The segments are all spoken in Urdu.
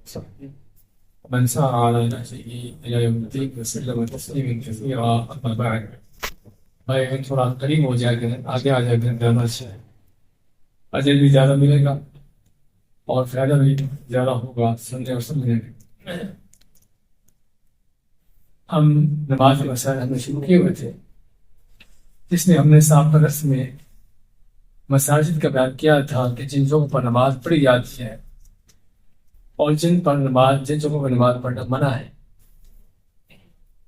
من سار على نهجه إلى يوم الدين وسلم تسليما كثيرا أما بعد. بھائی تھوڑا قریب ہو جائے گا، آگے آ جائے گا، زیادہ اچھا ہے، اجر بھی زیادہ ملے گا اور فائدہ بھی زیادہ ہوگا سمجھنے اور سمجھنے میں۔ ہم نماز کے مسائل ہم نے شروع کیے ہوئے تھے، جس میں ہم نے سابقہ درس میں مساجد کا بیان کیا تھا کہ جن جگہوں پر نماز پڑھی جاتی ہے اور جن جگہوں پر نماز پڑھنا منع ہے،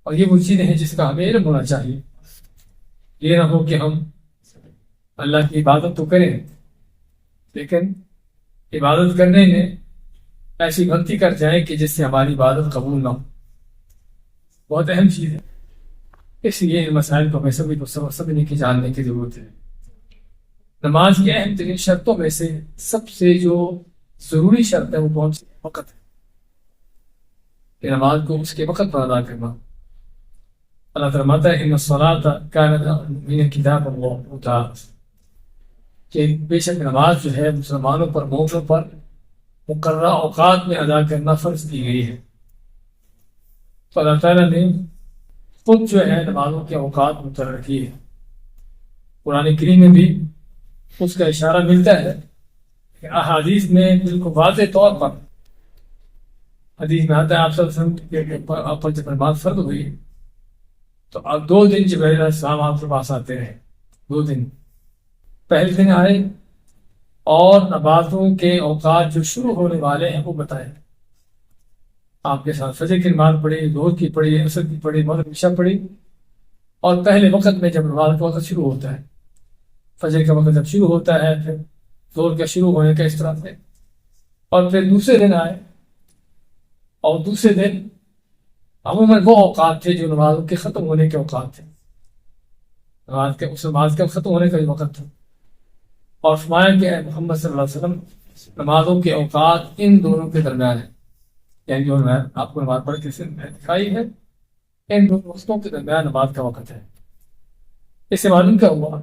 اور یہ وہ چیزیں ہیں جس کا ہمیں علم ہونا چاہیے۔ یہ نہ ہو کہ ہم اللہ کی عبادت تو کریں لیکن عبادت کرنے میں ایسی غلطی کر جائیں کہ جس سے ہماری عبادت قبول نہ ہو۔ بہت اہم چیز ہے، اس لیے ان مسائل کو ہمیں سبھی کو سمجھنے کی جاننے کی ضرورت ہے۔ نماز کی اہم ترین شرطوں میں سے سب سے جو ضروری شرط ہے وہ کون سی؟ وقت ہے، کہ نماز کو اس کے وقت پر ادا کرنا۔ اللہ فرماتا ہے ان الصلاۃ کانت علی المؤمنین کتابا موقوتا، کہ بے شک نماز جو ہے مسلمانوں پر، مومنوں پر مقررہ اوقات میں ادا کرنا فرض کی گئی ہے۔ تو اللہ تعالیٰ نے خود جو ہے نمازوں کے اوقات مقرر کیے ہیں۔ قرآن کریم میں بھی اس کا اشارہ ملتا ہے کہ احادیث میں بالکل واضح طور پر حدیث میں آتا ہے آپ صلی اللہ علیہ وسلم آپ پر جب نماز فرض ہوئی تو اب 2 دن جبرائیل علیہ السلام آپ کے پاس آتے رہے، 2 دن۔ پہلے دن آئے اور نمازوں کے اوقات جو شروع ہونے والے ہیں وہ بتائے، آپ کے ساتھ فجر کی نماز پڑھی، ظہر کی پڑھی، عصر کی پڑھی، مغرب عشاء پڑھی، اور پہلے وقت میں جب نماز کا وقت شروع ہوتا ہے، فجر کا وقت جب شروع ہوتا ہے، پھر ظہر کا شروع ہونے کا اس طرح سے، اور پھر دوسرے دن آئے اور دوسرے دن عموماً وہ اوقات تھے جو نمازوں کے ختم ہونے کے اوقات تھے، نماز کے ختم ہونے کا جو وقت تھا، اور فرمایا کہ محمد صلی اللہ علیہ وسلم نمازوں کے اوقات ان دونوں کے درمیان ہیں، یعنی جو میں آپ کو نماز پڑھ کے دکھائی ہے ان دونوں وقتوں کے درمیان نماز کا وقت ہے۔ اس سے معلوم کیا ہوا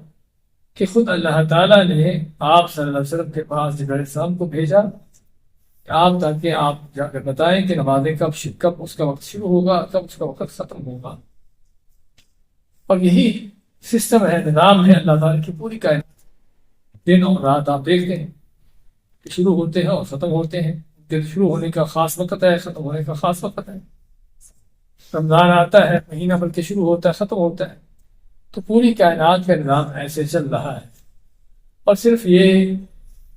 کہ خود اللہ تعالیٰ نے آپ صلی اللہ علیہ وسلم کے پاس جبرائیل علیہ السلام کو بھیجا کہ آپ تاکہ آپ جا کر بتائیں کہ نمازیں کب اس کا وقت شروع ہوگا، کب اس کا وقت ختم ہوگا۔ اور یہی سسٹم ہے، نظام ہے اللہ تعالیٰ کی پوری کائنات۔ دن اور رات آپ دیکھتے ہیں کہ شروع ہوتے ہیں اور ختم ہوتے ہیں، دن شروع ہونے کا خاص وقت ہے، ختم ہونے کا خاص وقت ہے۔ رمضان آتا ہے، مہینہ بلکہ شروع ہوتا ہے، ختم ہوتا ہے، تو پوری کائنات کا نظام ایسے چل رہا ہے۔ اور صرف یہ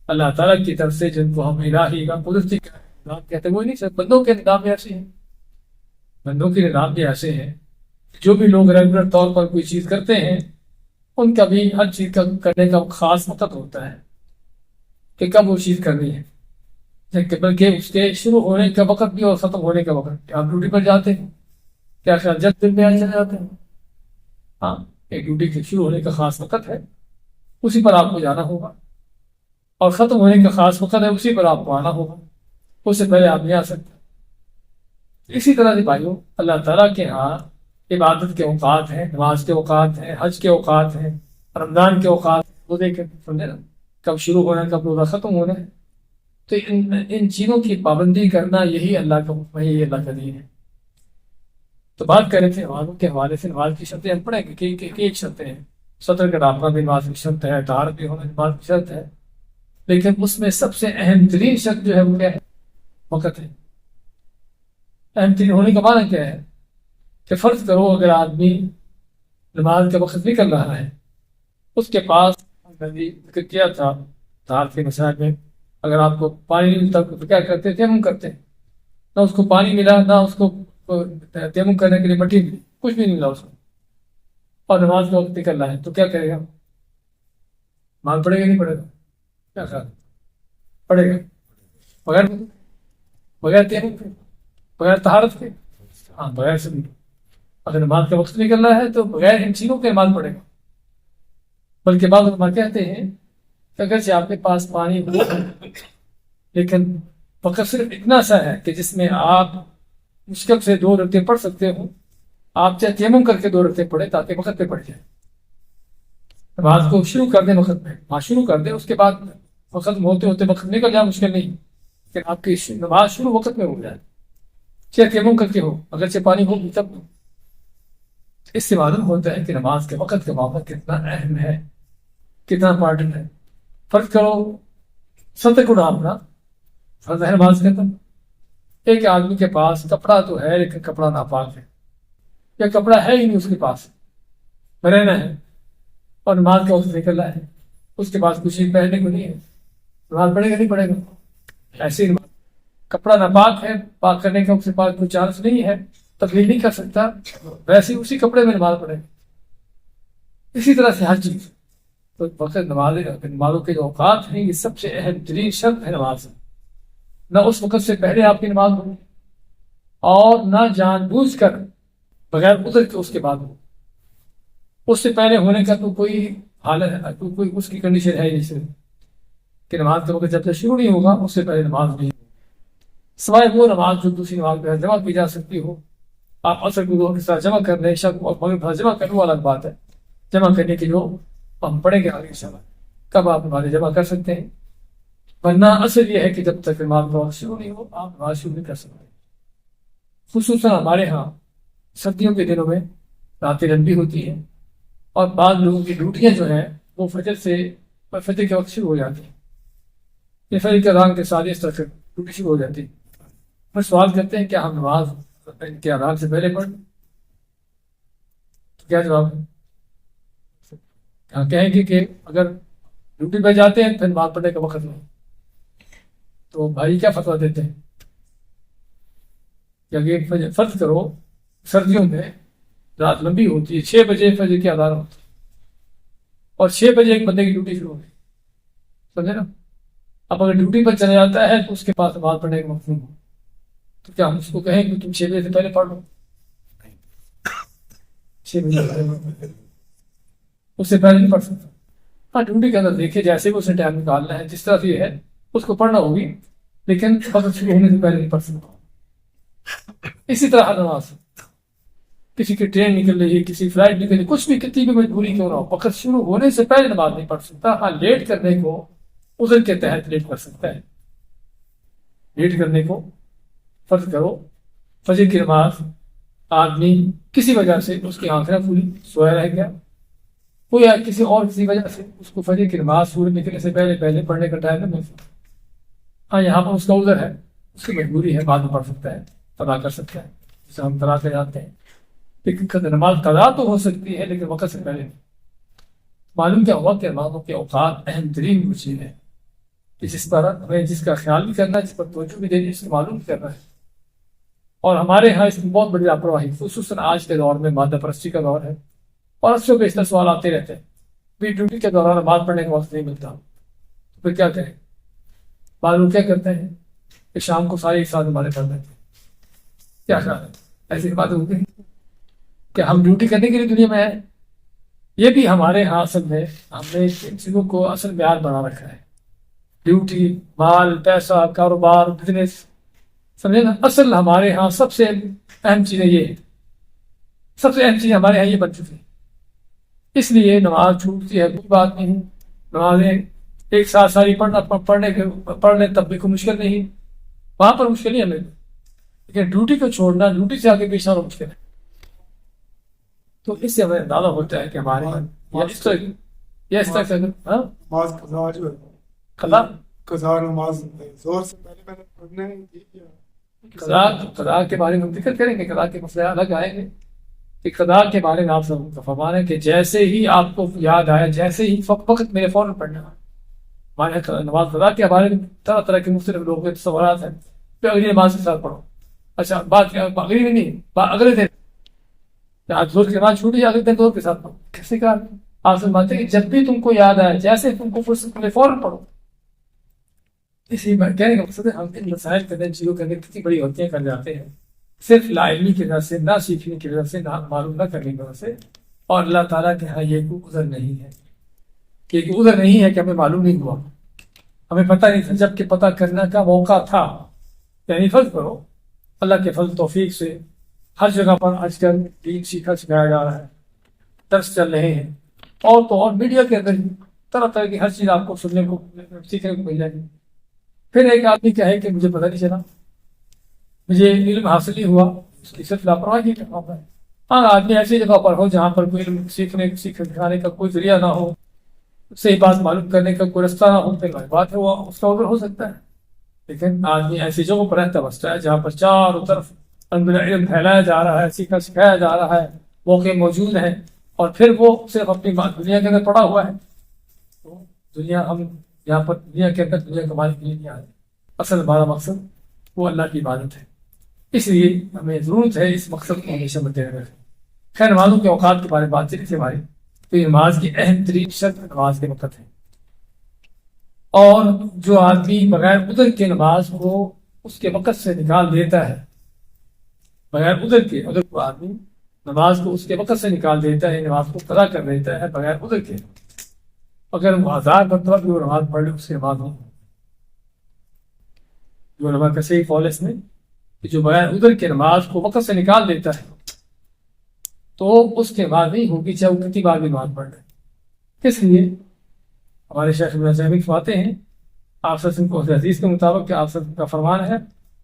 اللہ تعالیٰ کی طرف سے جن کو ہم الہی کا قدرتی نظام کہتے ہیں وہ نہیں، صرف بندوں کے نظام بھی ایسے ہیں، بندوں کے نظام بھی ایسے ہیں۔ جو بھی لوگ ریگولر طور پر کوئی چیز کرتے ہیں ان کا بھی ہر چیز کا کرنے کا خاص وقت ہوتا ہے کہ کب وہ چیز کرنی ہے، بلکہ اس کے شروع ہونے کا وقت بھی اور ختم ہونے کا وقت۔ آپ ڈیوٹی پر جاتے ہیں، کیا خیال جب دن میں آ چلے جاتے ہیں؟ ہاں، ایک ڈیوٹی کے شروع ہونے کا خاص وقت ہے، اسی پر آپ کو جانا ہوگا، اور ختم ہونے کا خاص وقت ہے، اسی پر آپ کو آنا ہوگا، اس سے پہلے آپ نہیں آ سکتے۔ اسی طرح سے بھائیوں، اللہ تعالیٰ کے ہاں عبادت کے اوقات ہیں، نماز کے اوقات ہیں، حج کے اوقات ہیں، رمضان کے اوقات ہیں، وہ دیکھیں سمجھے نا، کب شروع ہونا ہے، کب روزہ ختم ہونا ہے۔ تو ان چیزوں کی پابندی کرنا یہی اللہ کا حکم ہے، یہی اللہ کا دین ہے۔ تو بات کریں تھے نمازوں کے حوالے سے، نماز کی شرطیں ہم پڑھیں گے کہ ایک شرطیں ہیں، سطر کا ڈھانپنا بھی نماز کی شرط ہے، طہارت بھی ہونا نماز کی شرط ہے، لیکن اس میں سب سے اہم ترین شرط جو ہے وہ کیا ہے؟ وقت ہے۔ اہم ترین ہونے کا معنی کیا ہے کہ فرض کرو اگر آدمی نماز کا وقت نکل رہا ہے، اس کے پاس ذکر کیا تھا طہارت کے مسائل میں، اگر آپ کو پانی نہیں ملتا تو کیا کرتے؟ تیمم کرتے ہیں۔ نہ اس کو پانی ملا، نہ اس کو تیمم کرنے کے لیے مٹی ملی، کچھ بھی نہیں ملا اس کو، اور نماز کا وقت نکل رہا ہے تو کیا کرے گا؟ نماز پڑھے گا نہیں پڑھے گا؟ کیا خیال؟ پڑھے گا بغیر تیمم کے، بغیر طہارت کے؟ ہاں، بغیر سے۔ اگر نماز کا وقت نکل رہا ہے تو بغیر ان چیزوں کے نماز پڑھے گا۔ بلکہ بعض علماء کہتے ہیں کہ اگرچہ آپ کے پاس پانی ہو لیکن وقت صرف اتنا سا ہے کہ جس میں آپ مشکل سے 2 رکعتیں پڑھ سکتے ہو، آپ چاہے تیمم کر کے 2 رکعتیں پڑھیں تاکہ وقت پہ پڑھ جائے۔ نماز کو شروع کر دیں وقت میں، ہاں شروع کر دیں، اس کے بعد وقت ہوتے ہوتے وقت نکل جائے، مشکل نہیں، کہ آپ کی نماز شروع وقت میں ہو جائے، چاہے تیمم کر کے ہو، اگرچہ پانی ہو تب بھی۔ اس سے معلوم ہوتا ہے کہ نماز کے وقت کا معاملہ کتنا اہم ہے، کتنا امپورٹنٹ ہے۔ فرض کرو سطح کو ڈالنا فرض ہے نماز کا، تب ایک آدمی کے پاس کپڑا تو ہے لیکن کپڑا ناپاک ہے، یا کپڑا ہے ہی نہیں اس کے پاس، رہنا ہے اور نماز کا وقت نکل رہا ہے، اس کے پاس کچھ پہننے کو نہیں ہے، نماز پڑھے گا نہیں پڑھے گا؟ ایسے ہی کپڑا ناپاک ہے، پاک کرنے کا اس کے پاس کوئی چانس نہیں ہے، تبدیل نہیں کر سکتا، ویسے ہی اسی کپڑے میں نماز پڑھے گا۔ اسی طرح سے ہر چیز تو وقت نمازوں کے جو اوقات ہیں، یہ سب سے اہم ترین شرط ہے نماز، نہ اس وقت سے پہلے آپ کی نماز ہو اور نہ جان بوجھ کر بغیر عذر کے اس کے بعد ہو۔ اس سے پہلے ہونے کا تو کوئی حالت ہے، کوئی اس کی کنڈیشن ہے نہیں کہ نماز کا وقت جب تک شروع نہیں ہوگا اس سے پہلے نماز نہیں ہوگی، سوائے وہ نماز جو دوسری نماز پہ جمع کی جا سکتی ہو۔ آپ عصر کو ظہر کے ساتھ جمع کر لیں، عشاء کو مغرب کے ساتھ جمع کرنے والا بات ہے، جمع کرنے کی جو ہم پڑھیں گے آگے انشاءاللہ کب آپ نمازیں جمع کر سکتے ہیں، ورنہ اصل یہ ہے کہ جب تک نماز کا وقت شروع نہیں ہو آپ نماز شروع نہیں کر سکتے۔ خصوصاً ہمارے ہاں سردیوں کے دنوں میں راتیں لمبی ہوتی ہیں اور بعض لوگوں کی ڈیوٹیاں جو ہیں وہ فجر کے وقت شروع ہو جاتی ہیں، یہ فجر کے اذان کے ساتھ اس طرح سے ڈیوٹی شروع ہو جاتی ہے۔ پھر سوال کرتے ہیں کیا ہم نماز کے اذان سے پہلے پڑھ؟ کیا جواب ہے؟ کہیں گے کہ اگر ڈیوٹی پہ جاتے ہیں پھر نماز پڑھنے کا وقت نہیں، تو بھائی کیا فتویٰ دیتے ہیں کہ اگر فرض کرو سردیوں میں رات لمبی ہوتی ہے، 6 بجے فجر کی اذان ہوتی ہے اور 6 بجے ایک بندے کی ڈیوٹی شروع ہوگی، سمجھے نا؟ اب اگر ڈیوٹی پر چلا جاتا ہے تو اس کے پاس نماز پڑھنے کا وقت نہیں ہو، تو کیا ہم اس کو کہیں کہ تم 6 بجے سے پہلے پڑھ لو؟ 6 بجے اس سے پہلے نہیں پڑھ سکتا۔ ہاں ڈیوٹی کے اندر دیکھے جیسے بھی اسے ٹائم نکالنا ہے، جس طرح سے یہ ہے اس کو پڑھنا ہوگی، لیکن وقت شروع ہونے سے پہلے نہیں پڑھ سکتا۔ اسی طرح ہر نماز، کسی کی ٹرین نکل رہی ہے، کسی فلائٹ نکل رہی ہے، کچھ بھی کتنی بھی مجبوری کیوں نہ ہو، وقت شروع ہونے سے پہلے نماز نہیں پڑھ سکتا۔ ہاں لیٹ کرنے کو عذر کے تحت لیٹ کر سکتا ہے، لیٹ کرنے کو فرض کرو فجر کی نماز آدمی کسی وجہ سے اس کی آنکھ نہ کھلی، سویا رہ گیا، وہ یا کسی وجہ سے اس کو فجر کی نماز سورج نکلنے سے پہلے پڑھنے کا ٹائم نہیں ملتا، ہاں یہاں پر اس کا عذر ہے، اس کی مجبوری ہے، بعد میں پڑھ سکتا ہے، ادا کر سکتا ہے، جسے ہم طلاق سے جانتے ہیں۔ لیکن نماز قضا تو ہو سکتی ہے لیکن وقت سے پہلے نہیں۔ معلوم کیا ہوا کہ نمازوں کے اوقات اہم ترین چیز ہے، جس پر ہمیں جس کا خیال بھی کرنا ہے، جس پر توجہ بھی دینی، اس کو معلوم کرنا ہے۔ اور ہمارے ہاں اس میں بہت بڑی لاپرواہی، خصوصاً آج کے دور میں مادہ پرستی کا دور ہے، اور اکثر بیشتر سوال آتے رہتے ہیں بھی ڈیوٹی کے دوران نماز پڑھنے کا وقت نہیں ملتا، تو پھر کیا کریں؟ بعض لوگ کیا کرتے ہیں کہ شام کو سارے ایک ساتھ نمازیں پڑھ لیتے ہیں۔ کیا خیال ہے؟ ایسی باتیں ہوتی ہیں کہ ہم ڈیوٹی کرنے کے لیے دنیا میں ہیں؟ یہ بھی ہمارے ہاں اصل میں ہم نے ان چیزوں کو اصل معیار بنا رکھا ہے، ڈیوٹی، مال، پیسہ، کاروبار، بزنس، سمجھے نا؟ اصل ہمارے ہاں سب سے اہم چیزیں یہ ہے، سب سے اہم چیز ہمارے ہاں یہ بن چکی ہے۔ اس لیے نماز چھوٹتی ہے کوئی بات نہیں، نمازیں ایک ساتھ ساری پڑھ لیں تب بھی کوئی مشکل نہیں، وہاں پر مشکل نہیں ہمیں، لیکن ڈیوٹی کو چھوڑنا، ڈیوٹی سے آگے پیچھے آنا مشکل ہے۔ تو اس سے ہمیں اندازہ ہوتا ہے کہ ہمارے اس طرح سے نماز قضا نماز زور سے پہلے پڑھنا ہے۔ قضا کے بارے میں ہم ذکر کریں گے، قضا کے مسئلے الگ آئیں گے کہ قضا کے بارے میں آپ سب فرمانا ہے کہ جیسے ہی آپ کو یاد آیا، جیسے ہی وقت میرے فوراً پڑھنا ہے۔ ہمارے نماز قضا کے بارے میں طرح طرح کے مختلف لوگوں کے تصورات ہیں، پھر اگلی نماز کے ساتھ پڑھو، اچھا بات اگلی میں نہیں، اگلے دن آج زور کی نماز چھوٹی، اگلے دن زور کے ساتھ پڑھو۔ کیسے کہا آپ سے بات ہے کہ جب بھی تم کو یاد آئے، جیسے تم کو فرصت ملے فوراً پڑھو۔ اسی بات کہنے کا مقصد ہے ہم ان مسائل کے اندر چیزوں کے اندر کتنی بڑی غلطیاں کر جاتے ہیں، صرف لا علمی کی وجہ سے، نہ سیکھنے کی وجہ سے، نہ معلوم نہ کرنے کی وجہ سے، اور اللہ تعالیٰ کے ہاں یہ کوئی عذر نہیں ہے، کہ ایک عذر نہیں ہے کہ ہمیں معلوم نہیں ہوا، ہمیں پتہ نہیں تھا، جب کہ پتہ کرنے کا موقع تھا۔ یعنی فرض کرو اللہ کے فضل توفیق سے ہر جگہ پر آج کل دین سکھایا جا رہا ہے، درس چل رہے ہیں، اور تو اور میڈیا کے اندر طرح طرح کی ہر چیز آپ کو سننے کو، سیکھنے کو مل جائے گی۔ پھر ایک آدمی کہے کہ مجھے پتہ نہیں چلا، مجھے علم حاصل نہیں ہوا، اس کی صرف لاپرواہی کا کام ہے۔ ہاں آدمی ایسی جگہ پر ہو جہاں پر کوئی علم سیکھنے سکھانے کا کوئی ذریعہ نہ ہو، صحیح بات معلوم کرنے کا کوئی رستہ نہ ہو، پھر بات ہے وہ اس کا عذر ہو سکتا ہے۔ لیکن آدمی ایسی جگہوں پر رہتا بستا ہے جہاں پر چاروں طرف الحمدللہ علم پھیلایا جا رہا ہے، سیکھا سکھایا جا رہا ہے، موقع موجود ہیں، اور پھر وہ صرف اپنی دنیا کے اندر پڑا ہوا ہے۔ تو دنیا ہم یہاں پر دنیا کے اندر دنیا کمانے کے لیے نہیں آئے، اصل ہمارا مقصد وہ اللہ کی عبادت ہے۔ اس لیے ہمیں ضرورت ہے اس مقصد کو ہمیشہ مد نظر رکھیں۔ خیر نمازوں کے اوقات کے بارے میں بات چیت ہماری، تو یہ نماز کی اہم ترین شرط نماز کے وقت ہے، اور جو آدمی بغیر عذر کے نماز کو اس کے وقت سے نکال دیتا ہے، بغیر عذر کے کو آدمی نماز کو اس کے وقت سے نکال دیتا ہے، نماز کو قضا کر دیتا ہے بغیر عذر کے، اگر وہ 1000 مرتبہ بھی وہ نماز پڑھ لے اس کی نماز نہیں۔ جو علماء کا صحیح قول ہے اس میں کہ جو بغیر عذر کے نماز کو وقت سے نکال دیتا ہے تو اس کے بعد نہیں ہوگی، چاہے وہ کتنی بار بھی نماز پڑھ لے۔ اس لیے ہمارے شیخ ابن عثیمین فرماتے ہیں آپ صلی اللہ علیہ وسلم کو حدیث کے مطابق کہ آپ صلی اللہ علیہ وسلم کا فرمان ہے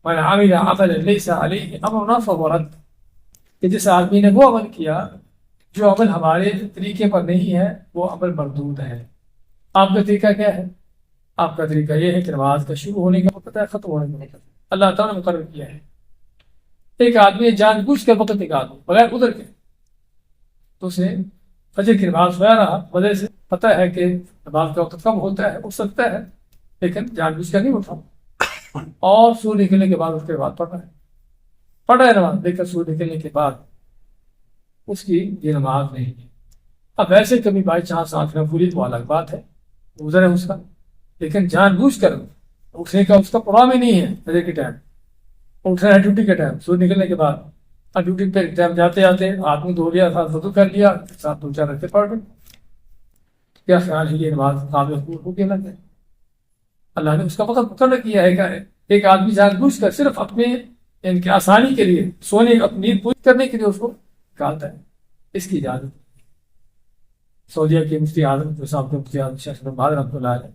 من عمل عملا لیس علیہ امرنا فہو رد، کہ جس آدمی نے وہ عمل کیا جو عمل ہمارے طریقے پر نہیں ہے وہ عمل مردود ہے۔ آپ کا طریقہ کیا ہے؟ آپ کا طریقہ یہ ہے کہ نماز کا شروع ہونے کا وقت ہے، ختم ہونے کا وقت ہے، اللہ تعالیٰ نے مقرر کیا ہے۔ ایک آدمی جان بوجھ کر وقت نکال دو بغیر عذر کے، تو اسے فجر کی نماز سویا رہا، وجہ سے پتہ ہے کہ نماز کا وقت کم ہوتا ہے، اٹھ سکتا ہے، لیکن جان بوجھ کر نہیں اٹھا، اور سورج نکلنے کے بعد اس کے بعد پڑھ رہا ہے نماز، لیکن سورج نکلنے کے بعد اس کی یہ نماز نہیں ہے۔ اب ویسے کبھی بائی چانس آنکھ نہ کھلی تو الگ بات ہے، گزر ہے اس کا، لیکن جان بوجھ کر اٹھنے کا اس کا پروگرام ہی نہیں ہے۔ فجر کے ٹائم اٹھنا ہے، ڈیوٹی کے ٹائم سورج نکلنے کے بعد، اور ڈیوٹی پہ ٹائم جاتے آتے آدمی دھو لیا، ساتھ وضو کر لیا، ساتھ 2-4 رکعتیں پڑھ گئے، کیا خیال ہے یہ نماز قابل قبول ہوگی نہ؟ اللہ نے اس کا وقت مقرر کیا ہے کہ ایک آدمی جان بوجھ کر صرف اپنے ان کی آسانی کے لیے، سونے اپنی نیند پوری کرنے کے لیے اس کو نکالتا ہے، اس کی اجازت۔ سعودیہ کے مفتی اعظم جو صاحب مفتی اعظم شیخ بہادر رحمۃ اللہ علیہ،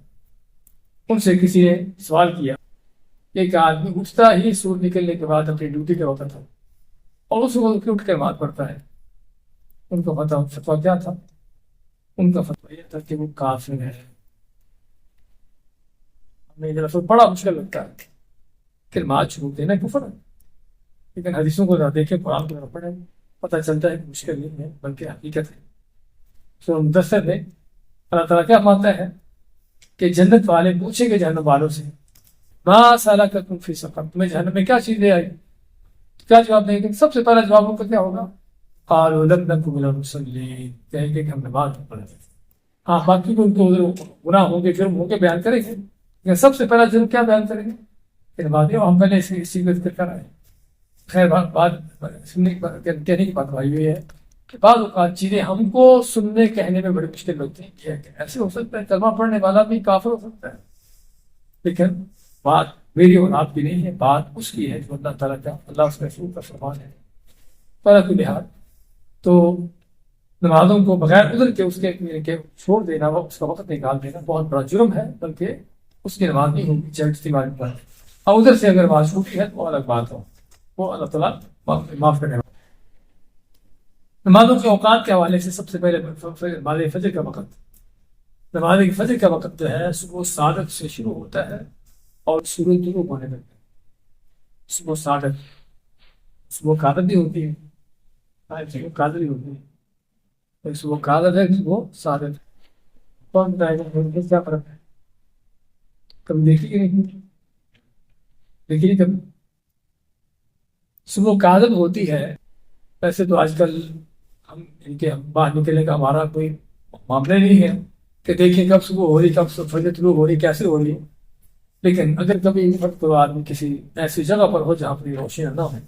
ان سے کسی نے سوال کیا کہ ایک آدمی اٹھتا ہی سورج نکلنے کے بعد اپنی ڈیوٹی کا وقت ہے اور اس وقت اٹھ کر نماز پڑھتا ہے، ان کا فتویٰ کیا تھا؟ ان کا فتویٰ یہ تھا کہ وہ کافر ہے۔ ہمیں یہ لفظ بڑا مشکل لگتا ہے کہ نماز شروع دینا کفر ہے، لیکن حدیثوں کو ذرا دیکھیں، قرآن کو پڑھیں، پتہ چلتا ہے کہ مشکل نہیں ہے بلکہ حقیقت ہے۔ سورہ مدثر میں اللہ تعالیٰ کیا مانتا ہے کہ جنت والے پوچھیں گے جہنم والوں سے ما سلککم فی سقر، تمہیں جہنم میں کیا چیز لے آئی؟ کیا جواب دیں گے؟ سب سے پہلا جواب ان کا کیا ہوگا؟ قالوا لم نک من المصلین، کہیں گے کہ ہم نماز نہیں پڑھتے۔ ہاں باقی کو ان کو گناہ ہوں گے، جرم ہوں گے، بیان کریں گے، لیکن سب سے پہلا جرم کیا بیان کریں گے؟ کہ نماز نہیں، ہم پہلے اس چیز کا ذکر کر رہے ہیں۔ خیر بات سننے کہنے کی بات بھائی یہ ہے کہ بعض اوقات چیزیں ہم کو سننے کہنے میں بڑی مشکل لگتی ہیں، یہ ہے کہ ایسے ہو سکتا ہے کلمہ پڑھنے والا بھی کافر ہو سکتا ہے، لیکن بات میری اور آپ کی نہیں ہے، بات اس کی ہے جو اللہ تعالیٰ کا، اللہ اس کے رسول کا فرمان ہے۔ پر کوئی لحاظ تو نمازوں کو بغیر عذر کے اس کے چھوڑ دینا، اس کا وقت نکال دینا بہت بڑا جرم ہے، بلکہ اس کی نماز نہیں ہوگی چاہے اس کی بات پر، اور عذر سے اگر نماز چھوٹی ہے تو الگ بات ہو، وہ اللہ تعالیٰ معاف کرنے والا۔ نمازوں کے اوقات کے حوالے سے سب سے پہلے نماز فجر کا وقت، نماز فجر کا وقت جو ہے صبح صادق سے شروع ہوتا ہے اور سورج طلوع ہونے لگتا ہے۔ صبح صادق، صبح قادر بھی ہوتی ہے، صبح قادر بھی ہوتی ہے، صبح قادر ہے، صبح صادق، کون بتائے گا کیا فرق ہے؟ کبھی دیکھی کہ نہیں دیکھیے کبھی؟ صبح قادر ہوتی ہے، ویسے تو آج کل ہم ان کے باہر نکلنے کا ہمارا کوئی معاملہ نہیں ہے کہ دیکھیں کب صبح ہو رہی، کب فجر طلوع ہو رہی، کیسے ہو رہی ہے، لیکن اگر کبھی وقت تو آدمی کسی ایسی جگہ پر ہو جہاں پر روشنیاں نہ ہوں،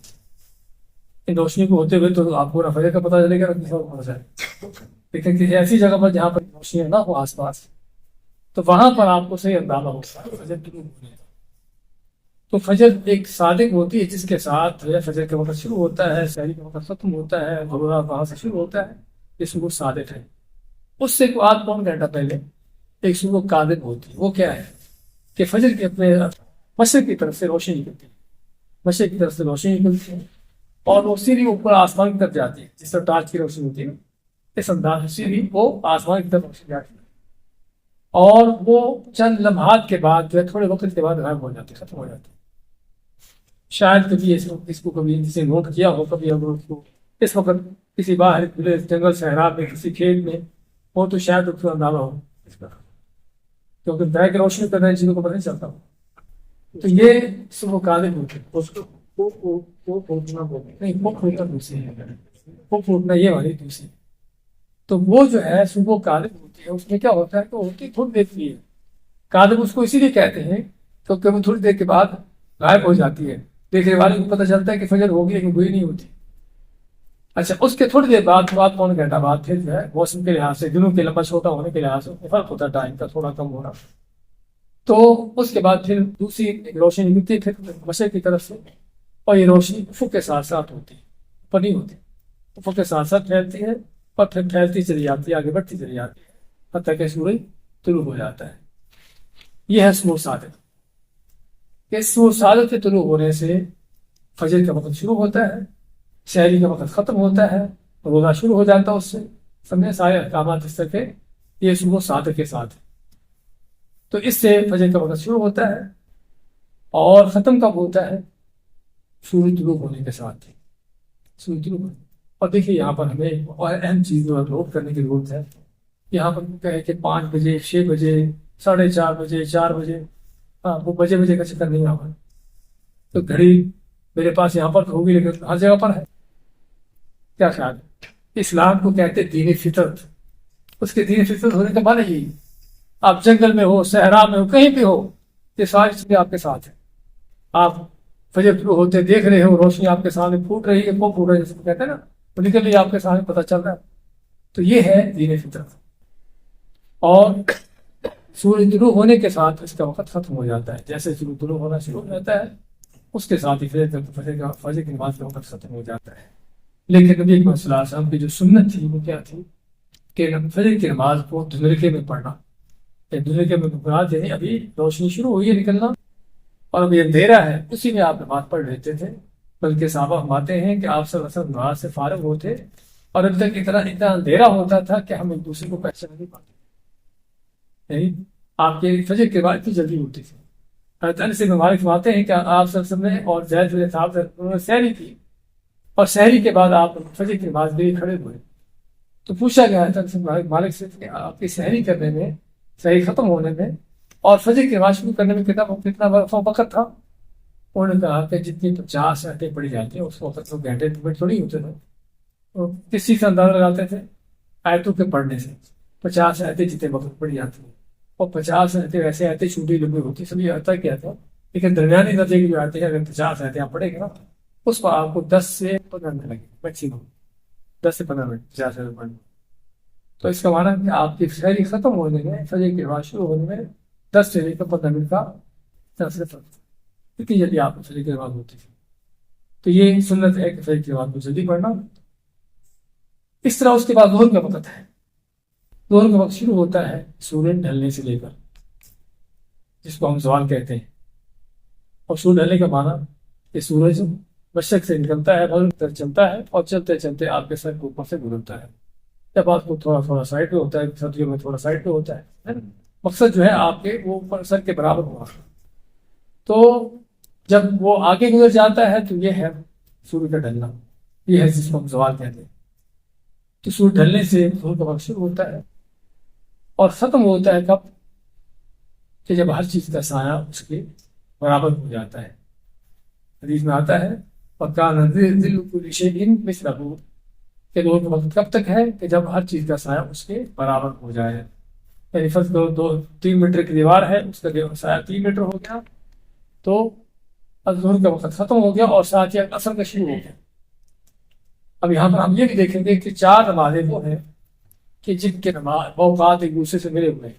ان روشنی کو ہوتے ہوئے تو آپ کو نہ فجر کا پتہ چلے گا نہ کسی اور کو پتہ چلے گا، لیکن کسی ایسی جگہ پر جہاں پر روشنیاں نہ ہو آس پاس، تو وہاں پر آپ کو صحیح اندازہ ہوگا فجر طلوع ہونے کا۔ تو فجر ایک صادق ہوتی ہے جس کے ساتھ فجر کا وقت شروع ہوتا ہے، سحری کا وقت ختم ہوتا ہے، ضرورات وہاں سے شروع ہوتا ہے، یہ صبح صادق ہے۔ اس سے آدھ پون گھنٹہ پہلے ایک صبح قادر ہوتی ہے، وہ کیا ہے کہ فجر کے اپنے مشرق کی طرف سے روشنی نکلتی ہے، مشرق کی طرف سے روشنی نکلتی ہے اور وہ سیدھی اوپر آسمان کی طرف جاتی ہے، جس طرح ٹارچ کی روشنی ہوتی ہے اس انداز سے سیدھی وہ آسمان کی طرف روشنی جاتی ہے، اور وہ چند لمحات کے بعد جو ہے تھوڑے وقت کے بعد غائب ہو جاتی ہے، ختم ہو جاتی ہے۔ شاید کبھی اس کو کبھی کسی نے نوٹ کیا ہو، کبھی اگر اس کو اس وقت کسی باہر کھلے جنگل صحرا میں کسی کھیت میں ہو تو شاید اس کو اندازہ ہو اس کا، کیونکہ بیک روشنی کر رہے چیزوں کو پتہ نہیں چلتا ہو۔ تو یہ صبح کاذب ہوتے ہیں، اس کو وہ پھوٹنا نہیں، وہ پھوٹنا دوسری ہے، وہ پھوٹنا یہ والی دوسری۔ تو وہ جو ہے صبح کاذب ہوتی ہے، اس میں کیا ہوتا ہے کہ ہوتی تھوڑی دیر کی ہے، کاذب اس کو اسی لیے کہتے ہیں کیونکہ وہ تھوڑی دیر کے بعد غائب ہو جاتی ہے، دیکھنے والے کو پتہ چلتا ہے کہ فجر ہوگی لیکن ہوئی نہیں ہوتی۔ اچھا، اس کے تھوڑی دیر بعد پون گھنٹہ بعد پھر جو ہے موسم کے لحاظ سے دنوں کے لمبا چھوٹا ہونے کے لحاظ سے فرق ہوتا ہے، ٹائم کا تھوڑا کم ہونا، تو اس کے بعد پھر دوسری روشنی نکلتی ہے پھر مشرق کی طرف سے، اور یہ روشنی افق کے ساتھ ساتھ ہوتی ہے، اوپر نہیں ہوتی، افق کے ساتھ ساتھ پھیلتی ہے اور پھر پھیلتی چلی جاتی ہے، آگے بڑھتی چلی جاتی ہے حتیٰ کہ سورج طلوع ہو جاتا ہے۔ یہ ہے صبح صادق، کہ صبح صادق کے طلوع ہونے سے فجر کا وقت شروع ہوتا ہے، شہری کا وقت ختم ہوتا ہے، روزہ شروع ہو جاتا ہے، اس سے سمجھے سارے احکامات اس طرح کے یہ صبح صادق کے ساتھ ہے۔ تو اس سے فجر کا وقت شروع ہوتا ہے اور ختم کب ہوتا ہے؟ سورج طلوع ہونے کے ساتھ، سورج طلوع ہونے۔ اور دیکھیے یہاں پر ہمیں اور اہم چیز نوٹ کرنے کی ضرورت ہے، یہاں پر کہے کہ 5 بجے 6 بجے 4:30 بجے 4 بجے، وہ بجے کا چکر نہیں آتا، تو گھڑی میرے پاس یہاں پر تو ہوگی لیکن ہر جگہ پر ہے، کیا خیال ہے؟ اسلام کو کہتے دین فطرت، اس کے دین فطرت ہونے کا معنی یہی، آپ جنگل میں ہو، صحرا میں ہو، کہیں بھی ہو، یہ ساری چیزیں آپ کے ساتھ ہیں، آپ فجر طلوع ہوتے دیکھ رہے ہو، روشنی آپ کے سامنے پھوٹ رہی ہے، وہ پھوٹ رہی ہے جس کو کہتے ہیں نا، وہ نکل رہی ہے آپ کے سامنے، پتہ چل رہا ہے، تو یہ ہے دین فطرت۔ اور سورج طلوع ہونے کے ساتھ اس کا وقت ختم ہو جاتا ہے، جیسے سورج طلوع ہونا شروع ہو جاتا ہے اس کے ساتھ ہی فجر کی نماز کا وقت ختم ہو جاتا ہے۔ لیکن نبی صلی اللہ علیہ وسلم کی جو سنت تھی وہ کیا تھی کہ فجر کی نماز کو دھندلکے میں پڑھنا، دھندلکے میں مراد یعنی ابھی روشنی شروع ہوئی ہے نکلنا اور ابھی اندھیرا ہے، اسی میں آپ نماز پڑھ لیتے تھے، بلکہ صحابہ فرماتے ہیں کہ آپ صلی اللہ علیہ وسلم نماز سے فارغ ہوتے اور اب تک اتنا اندھیرا ہوتا تھا کہ ہم ایک دوسرے کو پہچان نہیں پاتے، یعنی آپ کے فجر کی نماز اتنی جلدی ہوتی تھی۔ حضرت انس بن مالک فرماتے ہیں کہ آپ صلی اللہ علیہ وسلم نے اور زید بن ثابت انہوں نے سحری کی، اور سحری کے بعد آپ فجر کی نماز کے لیے کھڑے ہوئے، تو پوچھا گیا حضرت انس بن مالک سے کہ آپ کی سحری کرنے میں، سحری ختم ہونے میں اور فجر کی نماز شروع کرنے میں کتنا وقت تھا؟ انہوں نے کہا کہ جتنی 50 آیتیں پڑھی جاتی ہیں اس وقت، وہ گھنٹے منٹ تھوڑی ہوتے تھے، کس چیز سے اندازہ لگاتے تھے؟ آیتوں کے پڑھنے سے، 50 آیتیں جتنے وقت پڑھی جاتی ہیں، اور 50 آیتیں ویسے آیتیں چھوٹی لمبی ہوتی، سبھی آتا کیا تھا، لیکن درمیانی درجے کی جو آیتیں اگر 50 آیتیں آپ پڑھیں گے نا اس پر آپ کو 10 سے 15 منٹ لگے میکسیمم، 10 سے 15 منٹ 50 آیتیں پڑھنے۔ تو اس کا معنی ہے کہ آپ کی سحری ختم ہونے میں، فجر کی نماز شروع ہونے میں 10 سے لے کر 15 منٹ کا فرق، اتنی جلدی آپ کو فجر کی نماز ہوتی تھی۔ تو یہ سنت ہے کہ فجر کی نماز کو جلدی پڑھنا۔ اس طرح اس کے بعد ظہر کا وقت ہے، ظہر کا وقت شروع ہوتا ہے سورج ڈھلنے سے لے کر، جس کو ہم زوال کہتے ہیں، اور سورج ڈھلنے کا معنی کہ سورج مشرق سے نکلتا ہے، مغرب تک چلتا ہے اور چلتے چلتے آپ کے سر کے اوپر سے گزرتا ہے، جب آپ کو تھوڑا سائڈ پہ ہوتا ہے، سردیوں میں تھوڑا سائڈ پہ ہوتا ہے، مقصد جو ہے آپ کے وہ اوپر سر کے برابر ہوا۔ تو جب وہ آگے گزر جاتا ہے تو یہ ہے سورج کا ڈھلنا، یہ ہے جس کو ہم زوال کہتے ہیں۔ تو سورج ڈھلنے سے ظہر کا وقت شروع ہوتا ہے اور ختم ہوتا ہے کب؟ کہ جب ہر چیز کا سایہ اس کے برابر ہو جاتا ہے۔ حدیث میں آتا ہے وَكَانَ ظِلُّ كُلِّ شَيْءٍ مِثْلَهُ، کہ ظہر کا وقت کب تک ہے؟ کہ جب ہر چیز کا سایہ اس کے برابر ہو جائے، یعنی فرض کرو 3 میٹر کی دیوار ہے، اس کا سایہ 3 میٹر ہو گیا تو ظہر کا وقت ختم ہو گیا اور ساتھ ہی عصر کا شروع ہو گیا۔ اب یہاں پر ہم یہ بھی دیکھیں گے کہ 4 نمازیں وہ ہیں کہ جن کے اوقات ایک دوسرے سے ملے ہوئے ہیں،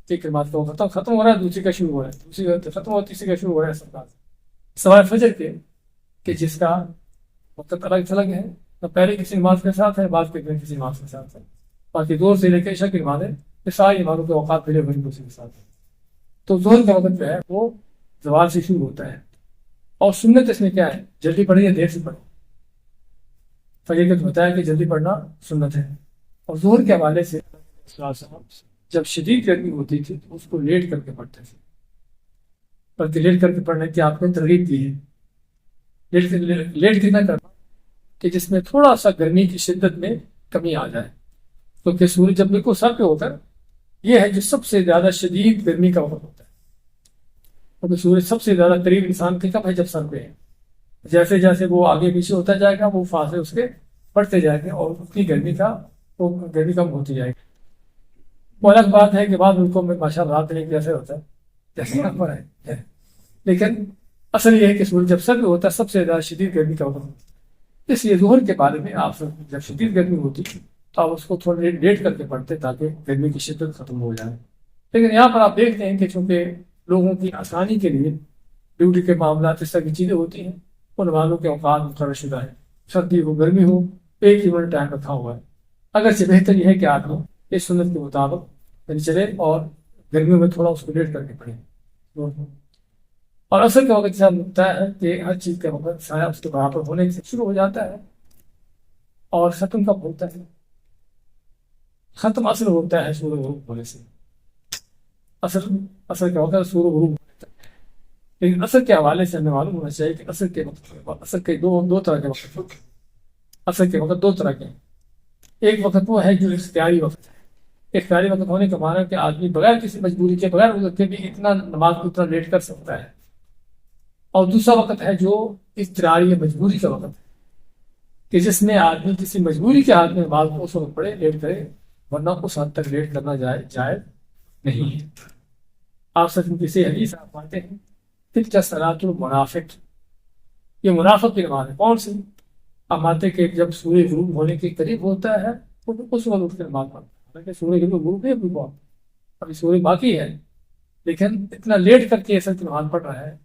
ایک نماز کا وقت ختم ہو رہا ہے، دوسری کا شروع ہو رہا ہے، دوسری کا ختم ہو رہا ہے، تیسری کا شروع ہو رہا ہے، سوائے فجر کے کہ جس کا وقت الگ تھلگ ہے، نہ پہلے کسی نماز کے ساتھ ہے، بعد کے کسی نماز کے ساتھ ہے، باقی ظہر سے لے کے عشاء کی نمازیں یہ ساری نمازوں کے اوقات ملے ہوئے دوسرے کے ساتھ ہے۔ تو ظہر کا وقت جو ہے وہ زوال سے شروع ہوتا ہے. اور سنت اس میں کیا ہے؟ جلدی پڑھیں یا دیر سے پڑھیں. فجر کا تو بتایا کہ جلدی پڑھنا سنت ہے. اور ظہر کے حوالے سے جب شدید گرمی ہوتی تھی تو اس کو لیٹ کر کے پڑھتے تھے، بلکہ لیٹ کر کے پڑھنے کی آپ نے ترغیب دی ہے. لیٹ کتنا کرنا کہ جس میں تھوڑا سا گرمی کی شدت میں کمی آ جائے، کیونکہ سورج جب بالکل سر پہ ہوتا ہے یہ ہے جو سب سے زیادہ شدید گرمی کا وقت ہوتا ہے. کیونکہ سورج سب سے زیادہ قریب انسان کے کب ہے؟ جب سر پہ ہے. جیسے جیسے وہ آگے پیچھے ہوتا جائے گا وہ فاصلے اس کے بڑھتے جائیں گے اور اس کی گرمی کم ہوتی جائے گی. وہ الگ بات ہے کہ بعض ملکوں میں ماشاء اللہ رات میں جیسے ہوتا ہے جیسے یہاں پر ہے، لیکن اصل یہ ہے کہ سورج جب سر پہ ہوتا ہے سب سے زیادہ شدید گرمی کا وقت ہوتا ہے. اس لیے ظہر کے بارے میں آپ جب شدید گرمی ہوتی تو آپ اس کو تھوڑا لیٹ کر کے پڑھتے تاکہ گرمی کی شدت ختم ہو جائے. لیکن یہاں پر آپ دیکھتے ہیں کہ چونکہ لوگوں کی آسانی کے لیے ڈیوٹی کے معاملات اس طرح کی چیزیں ہوتی ہیں، ان والوں کے اوقات مقرر شدہ ہے. سردی ہو گرمی ہو ایک ہی منٹ ٹائم رکھا ہوا ہے. اگرچہ بہتر یہ ہے کہ آپ لوگ اس سنت کے مطابق چلے اور گرمیوں میں تھوڑا اس کو لیٹ کر کے پڑھیں. اور اصل کا وقت ایسا ہوتا ہے کہ ہر چیز کا وقت سایہ اس کے برابر ہونے سے شروع ہو جاتا ہے اور ختم کب ہوتا ہے؟ ختم اصل ہوتا ہے سورج غروب ہونے سے. اصل کا وقت سورج غروب ہوتا ہے. لیکن اصل کے حوالے سے ہمیں معلوم ہونا چاہیے کہ اصل کے دو طرح کے وقت ہوتے ہیں. اصل کے وقت دو طرح کے ہیں. ایک وقت وہ ہے جو اختیاری وقت ہے. اختیاری وقت ہونے کا معنی ہے کہ آدمی بغیر کسی مجبوری کے بغیر وقت کے بھی اتنا نماز کو اتنا لیٹ کر سکتا ہے. اور دوسرا وقت ہے جو اضطراری مجبوری کا وقت ہے کہ جس میں آدمی کسی مجبوری کے حال میں نماز کو اس وقت پڑھے لیٹ کرے، ورنہ اس حد تک لیٹ کرنا جائز نہیں ہے. آپ سچ میں کسی حدیث آپ پاتے ہیں تلک صلاۃ المنافق، یہ منافق کی نماز ہے. کون سی؟ آپ مانتے کہ جب سورج غروب ہونے کے قریب ہوتا ہے اس وقت اٹھ کے نماز پڑھتا ہے. حالانکہ سورج غروب نہیں ابھی بہت، ابھی سورج باقی ہے، لیکن اتنا لیٹ کر کے اصل کی نماز پڑھ رہا ہے.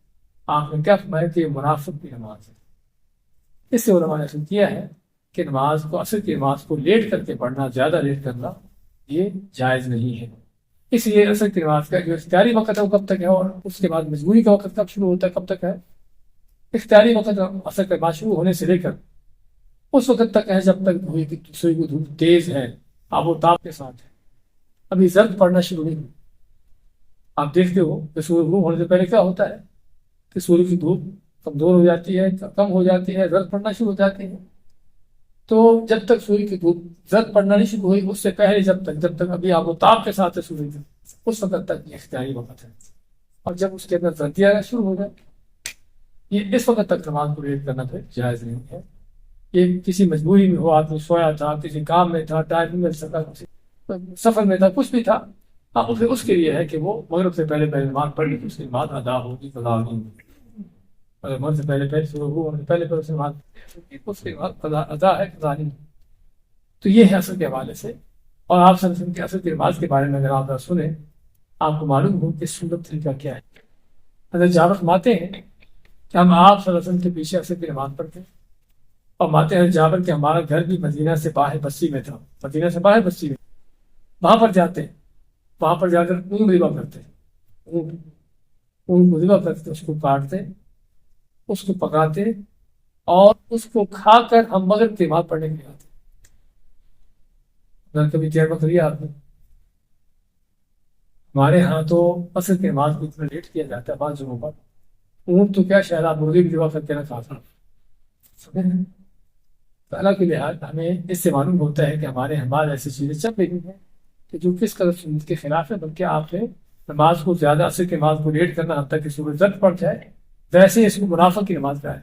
آپ نے کیا فرمایا کہ یہ منافق کی نماز ہے. اس سے علماء نے حاصل کیا ہے کہ نماز کو اصل کی نماز کو لیٹ کر کے پڑھنا، زیادہ لیٹ کرنا یہ جائز نہیں ہے. اس لیے اصل کی نماز کا جو اختیاری وقت ہے وہ کب تک ہے، اور اس کے بعد مجبوری کا وقت کب شروع ہوتا ہے، کب تک ہے؟ اختیاری وقت اصل کی نماز شروع ہونے سے لے کر اس وقت تک ہے جب تک سورج کی دھوپ تیز ہے، آب و تاب کے ساتھ ہے، ابھی زرد پڑنا شروع نہیں. آپ دیکھتے ہو کہ سورج غروب ہونے سے پہلے کیا ہوتا ہے کہ سورج کی دھوپ کمزور ہو جاتی ہے، کم ہو جاتی ہے، زرد پڑنا شروع ہو جاتی ہے. تو جب تک سورج کی دھوپ زرد پڑنا نہیں شروع ہوئی، اس سے پہلے جب تک ابھی آب و تاب کے ساتھ ہے سورج، اس وقت تک یہ اختیاری وقت ہے. اور جب اس کے اندر زردیاں شروع ہو جائے، یہ اس وقت تک نماز کو لیٹ کرنا پھر جائز نہیں ہے. یہ کسی مجبوری میں ہو، آدمی سویا تھا، کسی کام میں تھا، ٹائم نہیں مل سکا، سفر میں تھا، کچھ بھی تھا، اس کے لیے ہے کہ وہ مغرب سے پہلے نماز پڑھ لی، اس کی نماز ادا ہوگی، قضا نہیں. اگر مغرب سے پہلے اس کی نماز ادا ہے، قضا نہیں. تو یہ ہے اصل کے حوالے سے. اور آپ سن کے اصل کی نماز کے بارے میں اگر آپ سنیں، آپ کو معلوم ہو کہ سنت طریقہ کیا ہے. حضرت جابر فرماتے ہیں کہ ہم آپ صلی اللہ علیہ وسلم کے پیچھے اصل کی نماز پڑھتے ہیں، اور ماتے حضرت جابر کہ ہمارا گھر بھی مدینہ سے باہر بستی میں تھا. مدینہ سے باہر بستی میں، وہاں پر جاتے، وہاں پر جا کر اونٹ ذبح کرتے، اونٹ کو ذبح کرتے، اس کو کاٹتے، اس کو پکاتے، اور اس کو کھا کر ہم مغرب کی نماز پڑھنے کے لیے آتے. اگر کبھی تجربہ کریے آپ نے. ہمارے ہاں تو عصر کی نماز کو اتنا لیٹ کیا جاتا ہے بعض جگہوں پر، اونٹ تو کیا شاید آپ مرغی بھی ذبح کر کے نہ کھا سکتے. تو اللہ کے لحاظ ہمیں اس سے معلوم ہوتا ہے کہ ہمارے ایسی چیزیں چل رہی ہیں کہ جو کس قدر سنت کے خلاف ہے. بلکہ آپ نے نماز کو زیادہ عصر کی نماز کو لیٹ کرنا حتیٰ کہ سورج زرد پڑ جائے، ویسے اس کو منافق کی نماز کا ہے.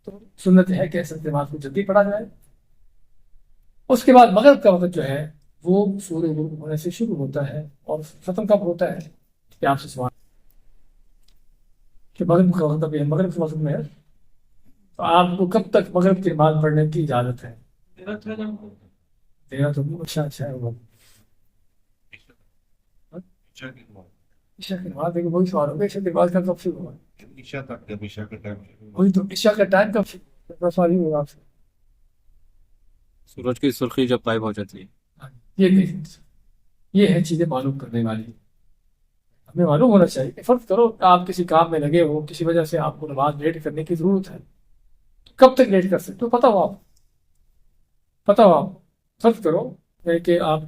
تو سنت ہے کہ عصر کی نماز کو جلدی پڑھا جائے. اس کے بعد مغرب کا وقت جو ہے وہ سورج غروب ہونے سے شروع ہوتا ہے اور ختم کب ہوتا ہے کہ آپ سے سوال کہ مغرب کا وقت ابھی ہے، مغرب کے وقت میں ہے، تو آپ کو کب تک مغرب کی نماز پڑھنے کی اجازت ہے؟ تیرہ تو اچھا ہے وہ عشاء کی نماز. دیکھیں وہی سوال ہوگا، عشاء کی نماز کا کب شروع ہوا؟ وہی تو عشاء کا ٹائم کب شروع ہوا؟ سوال ہی ہوگا آپ سے. سورج کی سرخی جب غائب ہو جاتی ہے. یہ ہے چیزیں معلوم کرنے والی. ہمیں معلوم ہونا چاہیے کہ فرض کرو کہ آپ کسی کام میں لگے ہو، کسی وجہ سے آپ کو نماز لیٹ کرنے کی ضرورت ہے، کب تک لیٹ کر سکتے ہو پتہ ہو آپ، پتہ ہو آپ، فرض کرو کہ آپ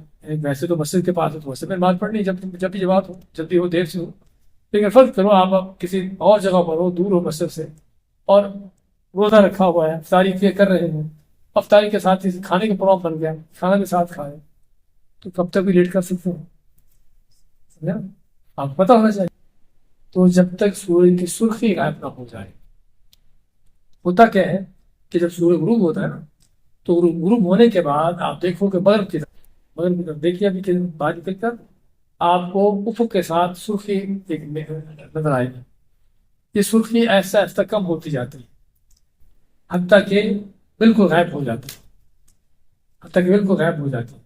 ویسے تو مسجد کے پاس ہو تو مسجد میں نماز پڑھنی جب بھی جماعت ہو، جلدی ہو دیر سے ہو، لیکن فرض کرو آپ کسی اور جگہ پر ہو، دور ہو مسجد سے، اور روزہ رکھا ہوا ہے، افطاری کر رہے ہیں، افطاری کے ساتھ ہی کھانے کا پروگرام بن گیا، کھانا کے ساتھ کھائے، تو کب تک بھی لیٹ کر سکتے ہیں؟ سمجھا؟ آپ کو پتہ ہونا چاہیے. تو جب تک سورج کی سرخی غائب نہ ہو جائے. ہوتا کیا ہے کہ جب سورج غروب ہوتا ہے نا، تو غروب ہونے کے بعد آپ دیکھو کہ مغرب کی طرف دیکھیے ابھی کہ باہر نکل کر آپ کو افق کے ساتھ سرخی نظر آئے گی. یہ سرخی ایسا ایسا کم ہوتی جاتی ہے حتیٰ کہ بالکل غائب ہو جاتی ہے، حتیٰ کہ بالکل غائب ہو جاتی ہے.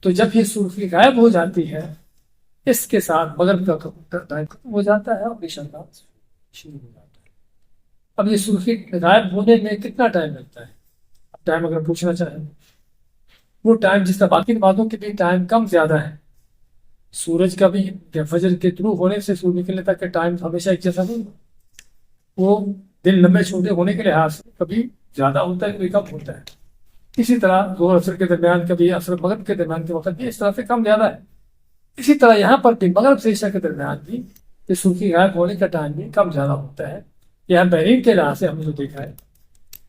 تو جب یہ سرخی غائب ہو جاتی ہے، اس کے ساتھ مغرب کا ٹائم ختم ہو جاتا ہے اور عشاء کا شروع ہو جاتا ہے. اب یہ سرخی غائب ہونے میں کتنا ٹائم لگتا ہے؟ اب ٹائم اگر پوچھنا چاہیں، وہ ٹائم جس طرح باقی نمازوں کے بھی ٹائم کم زیادہ ہے، سورج کا بھی فجر کے طلوع ہونے سے سورج نکلنے تک کا ٹائم ہمیشہ ایک جیسا نہیں، وہ دن لمبے چھوٹے ہونے کے لحاظ سے کبھی زیادہ ہوتا ہے کبھی کم ہوتا ہے. اسی طرح ظہر عصر کے درمیان کبھی عصر مغرب کے درمیان کے وقت بھی اس طرح سے کم زیادہ ہے. اسی طرح یہاں پر بھی مغرب سے عشاء کے درمیان بھی یہ سرخی غائب ہونے کا ٹائم بھی کم زیادہ ہوتا ہے. یہاں بحرین کے لحاظ سے ہم نے جو دیکھا ہے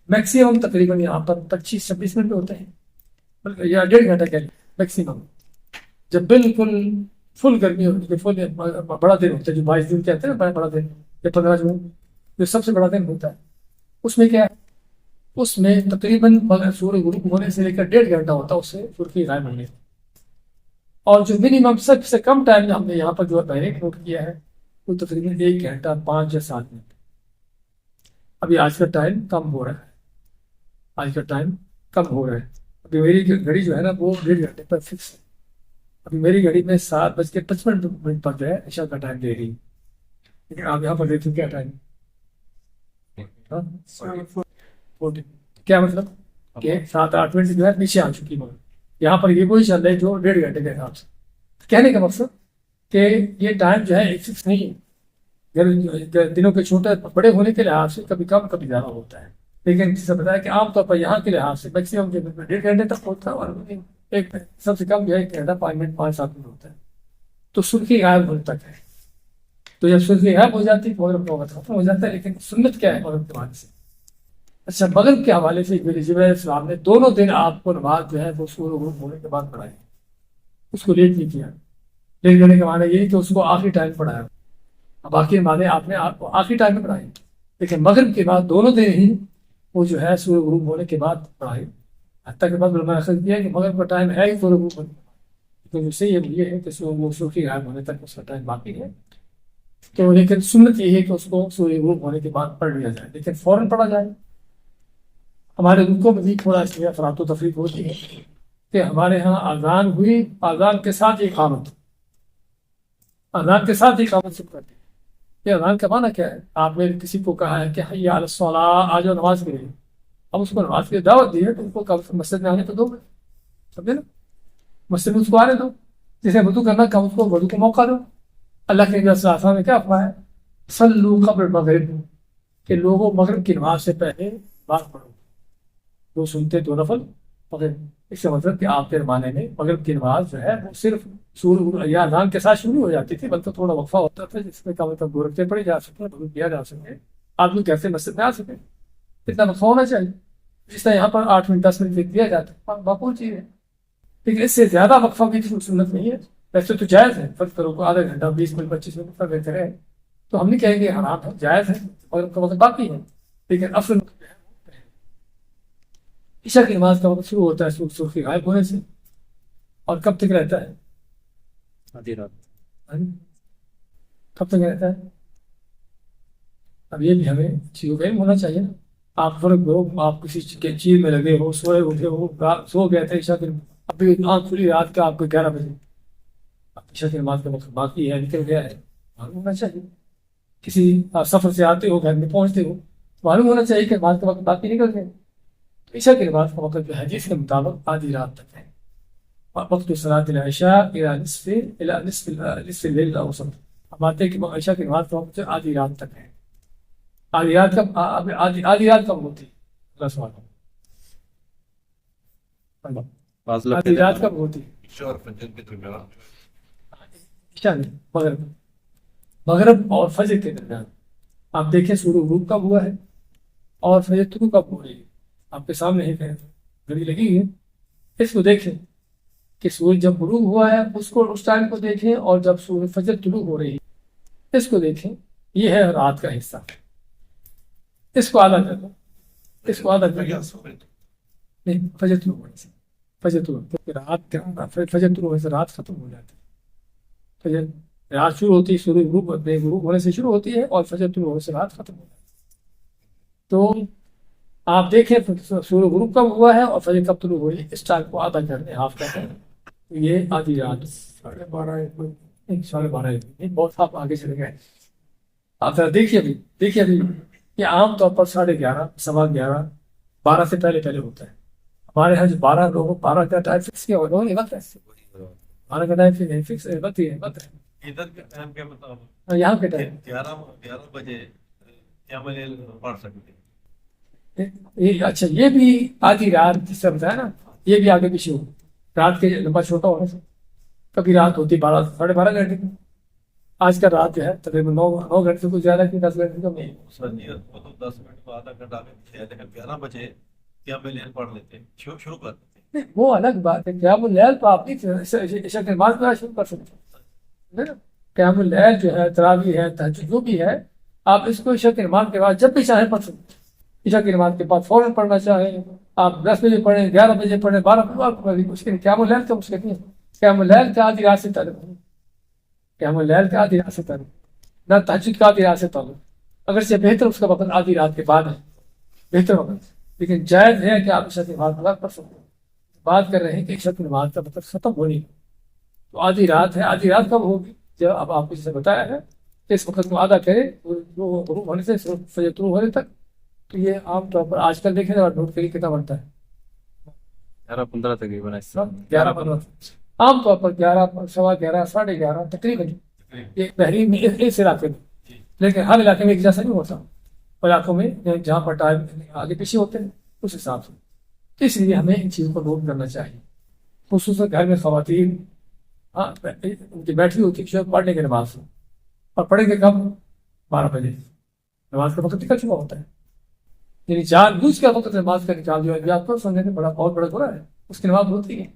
میکسیمم تقریباً یہاں پر 25-26 منٹ ہوتے ہیں، بلکہ یا 1.5 گھنٹہ کہہ لیں میکسیمم. جب بالکل فل گرمی ہوتی ہے، فل بڑا دن ہوتا ہے جو 22 دن کہتے ہیں نا، بڑا دن یا 15 جون جو سب سے بڑا دن ہوتا ہے، اس میں کیا ہے، اس میں تقریباً سورج غروب ہونے سے لے کر 1.5 گھنٹہ ہوتا ہے اس سے سرخی غائب ہونے. اور جو منیمم سب سے کم ٹائم ہم نے یہاں پر جو پہلے نوٹ کیا ہے وہ تقریباً 1 گھنٹہ 5 یا 7 منٹ. ابھی آج کا ٹائم کم ہو رہا ہے، آج کا ٹائم کم ہو رہا ہے. ابھی میری گھڑی جو ہے نا وہ 1.5 گھنٹے پر فکس ہے. ابھی میری گھڑی میں 7:55 پر جو ہے عشاء کا ٹائم دے رہی ہے، لیکن آپ یہاں پر دیکھیں کیا ٹائم، کیا مطلب کہ 7-8 منٹ جو ہے نیچے آ چکی ہے. یہاں پر یہ کوئی چل رہا ہے جو 1.5 گھنٹے کے حساب سے. کہنے کا مقصد کہ یہ ٹائم جو ہے ایک فکس نہیں ہے، دنوں کے چھوٹے بڑے ہونے کے لحاظ سے کبھی کم کبھی زیادہ ہوتا ہے. لیکن جسے بتایا کہ عام طور پر یہاں کے لحاظ سے میکسیمم جو 1.5 گھنٹے تک ہوتا ہے، اور ایک سب سے کم جو ہے 1 گھنٹہ 5 منٹ 5-7 منٹ ہوتا ہے. تو سرخی غائب ہونے تک ہے. تو جب سرخی غائب ہو جاتی ہے تو مغرب کا وقت ختم ہو جاتا ہے. لیکن سنت کیا ہے مغرب کے حوالے سے؟ اچھا، مغرب کے حوالے سے جبرائیل علیہ السلام نے دونوں دن آپ کو نماز جو ہے وہ سورج غروب ہونے کے بعد پڑھائی، اس کو لیٹ نہیں کیا. لیٹ کرنے کا معنی یہی کہ اس کو آخری ٹائم پڑھایا. اب باقی نمازیں آپ نے آخری ٹائم میں پڑھائی، لیکن مغرب کے بعد دونوں دن ہی وہ جو ہے سورج غروب ہونے کے بعد پڑھائی. حتیٰ کے بعد علماء نے خود کیا کہ مغرب کا ٹائم ہے ہی سورج غروب ہونے کے بعد، لیکن اس سے یہ ہے کہ وہ سرخی غائب ہونے تک اس کا ٹائم باقی ہے. تو لیکن سنت یہ ہے کہ اس کو سورج غروب ہونے کے بعد پڑھ لیا جائے، لیکن فوراً پڑھا جائے. ہمارے ملکوں میں بھی تھوڑا اس لیے افراد و تفریق ہوتی ہے کہ ہمارے ہاں اذان ہوئی، اذان کے ساتھ اقامت، اذان کے ساتھ اقامت شروع کرتے ہیں. یہ اذان کا معنی کیا ہے؟ آپ نے کسی کو کہا ہے کہ حی علی الصلاۃ، آ جاؤ نماز کے لیے. اب اس کو نماز کی دعوت دی ہے تو ان کو مسجد میں آنے تو دو، سمجھے نا، مسجد میں اس کو آنے دو. جسے وضو کرنا کم اس کو وضو کو موقع دو. اللہ کے نبی صلی اللہ علیہ وسلم نے کیا فرمایا؟ صلو قبل المغرب، کہ لوگوں مغرب کی نماز سے پہلے بات پڑھو. دو سنتے 2 نفل مغرب. اس کا مطلب کہ آپ کے زمانے میں مغرب کی نماز جو ہے وہ صرف سورج یا اذان کے ساتھ شروع ہو جاتی تھی، بلکہ تھوڑا وقفہ ہوتا تھا جس میں کم دو رکعتیں پڑھی جا سکیں، وضو کیا جا سکے، آدمی کیسے مسجد میں آ سکے. اتنا وقفہ ہونا چاہیے. جس طرح یہاں پر 8 منٹ 10 منٹ دیا جاتا ہے معقول چیز ہے، لیکن اس سے زیادہ وقفہ کی سنت نہیں ہے. ویسے تو جائز ہے، فرض کرو کو آدھا گھنٹہ 20 منٹ 25 منٹ کا بہتر ہے، تو ہم نہیں کہیں گے حرام ہے، جائز ہے اور کا وقت باقی ہے. لیکن اصل عشاء کی نماز کا وقت شروع ہوتا ہے سرخی غائب ہونے سے، اور کب تک رہتا ہے؟ آدھی رات. کب تک رہتا ہے؟ اب یہ بھی ہمیں چیزوں کا علم ہونا چاہیے نا. آپ فرق ہو، آپ کسی چیز میں لگے ہو، سوئے اٹھے ہو، سو گئے تھے عشاء کی، ابھی آنکھ کھلی رات کا آپ کو 11 بجے، عشاء کی نماز کا وقت باقی ہے، نکل گیا ہے، معلوم ہونا چاہیے. کسی سفر سے آتے ہو، گھر میں پہنچتے ہو، معلوم ہونا چاہیے کہ نماز کا وقت باقی نکل گیا. عشاء کی نماز کا وقت جو ہے جس کے مطابق آدھی رات تک ہے. وقت صلاۃ العشاء الى نصف الليل الاوسط. فرماتے ہیں کہ عشاء کی نماز کا وقت جو آدھی رات تک ہے. آدھی رات کب آدھی رات کب ہوتی ہے؟ اللہ سوال. آدھی رات کب ہوتی ہے؟ عشاء اور فجر کے درمیان. عشاء نہیں، مغرب اور فجر کے درمیان. آپ دیکھیں سورج غروب کب ہوا ہے اور فجر طلوع کب ہو رہی ہے. آپ کے سامنے ہی گھڑی لگی ہے. اس کو دیکھیں کہ سورج جب غروب ہوا ہے اس ٹائم کو دیکھیں، اور جب سورج فجر طلوع ہو رہی ہے اس کو دیکھیں. یہ ہے رات کا حصہ. اس کو آدھا کر دو، اس کو آدھا کر دو. نہیں، فجر طلوع ہونے سے، فجر طلوع رات فجر طلوع ہونے سے رات ختم ہو جاتی ہے. فجر رات شروع ہوتی ہے، سورج غروب ہونے سے شروع ہوتی ہے، اور فجر طلوع ہونے سے رات ختم ہو جاتی ہے. تو آپ دیکھیں سورج غروب کب ہوا ہے اور فجر کب طلوع ہوئی ہے، اس ٹائم کو آدھا کر دیں، ہاف کر دیں. تو یہ آدھی رات 12:30 بہت آپ آگے چلے گئے. آپ ذرا دیکھیے ابھی یہ عام طور پر 11:30 11:15 12 سے پہلے ہوتا ہے. ہمارے یہاں جو 12 کا ٹائم فکس کیا ہوا ہے، وقت ہے 12 کا ٹائم فکس وقت ہی ہے، وقت ہے. ادھر کا ٹائم کیا مطلب؟ یہاں کے ٹائم 11 بجے قیام اللیل پڑھ سکتے ہیں. اچھا، یہ بھی آدھی رات جس سے بتایا نا، یہ بھی آگے پیچھے ہو. رات کے لمبا چھوٹا ہونے سے کبھی رات ہوتی 12 گھنٹے کی. آج کا رات جو ہے تقریباً 9 گھنٹے سے کچھ زیادہ کی 10 گھنٹے کم نہیں. سر جی وہ تو 10 منٹ کو آدھا گھنٹہ آگے پیچھے ہے، لیکن 11 بجے قیام اللیل پڑھ لیتے ہیں، شروع کر دیتے ہیں. وہ الگ بات ہے. قیام اللیل تو آپ عشاء کی نماز میں شروع کر سکتے ہیں. قیام اللیل جو ہے، تراویح ہے، تہجد جو بھی ہے، آپ اس کو عشاء کی نماز کے بعد جب بھی چاہیں پڑھ سکتے ہیں. عشاء کی نماز کے بعد فوراً پڑھنا چاہیں آپ 10 بجے پڑھیں، 11 بجے پڑھیں، 12 بجے پڑھیں، اس کے قیام اللیل کا مشکل نہیں ہے. قیام اللیل کا آدھی رات سے تعلق ہے. قیام اللیل کا آدھی رات سے تعلق نہ تہجد کا آدھی رات سے تعلق. اگرچہ بہتر اس کا وقت آدھی رات کے بعد ہے، بہتر وقت، لیکن جائز ہے کہ آپ عشاء کی نماز پڑھ سکتے ہیں. بات کر رہے ہیں کہ عشاء کی نماز کا مطلب ختم ہونی، تو آدھی رات ہے. آدھی رات کب ہوگی؟ جب اب آپ کو جسے بتایا ہے کہ اس وقت کو آدھا کرے غروب ہونے سے فجر طلوع ہونے تک. تو یہ عام طور پر آج کل دیکھیں نوٹ کے لیے کتنا بنتا ہے؟ 11:15 تقریباً. 11:15 عام طور پر 11 11:15 11:30 تقریباً. یہ بحرین میں اس علاقے میں، لیکن ہر علاقے میں ایک جیسا نہیں ہوتا. علاقوں میں جہاں پر ٹائم آگے پیچھے ہوتے ہیں اس حساب سے. اس لیے ہمیں ان چیزوں کو نوٹ کرنا چاہیے. خصوصاً گھر میں خواتین ان کی بیٹھی ہوتی ہے پڑھنے کے نماز سے، اور پڑھیں گے کب؟ 12 بجے. نماز کا وقت نکل چکا ہوتا ہے. یعنی 4 بوجھ کا وقت نماز کا نکال دیا آپ کو سمجھنے میں بہت بڑا برا ہے. اس کی نماز ہوتی ہے.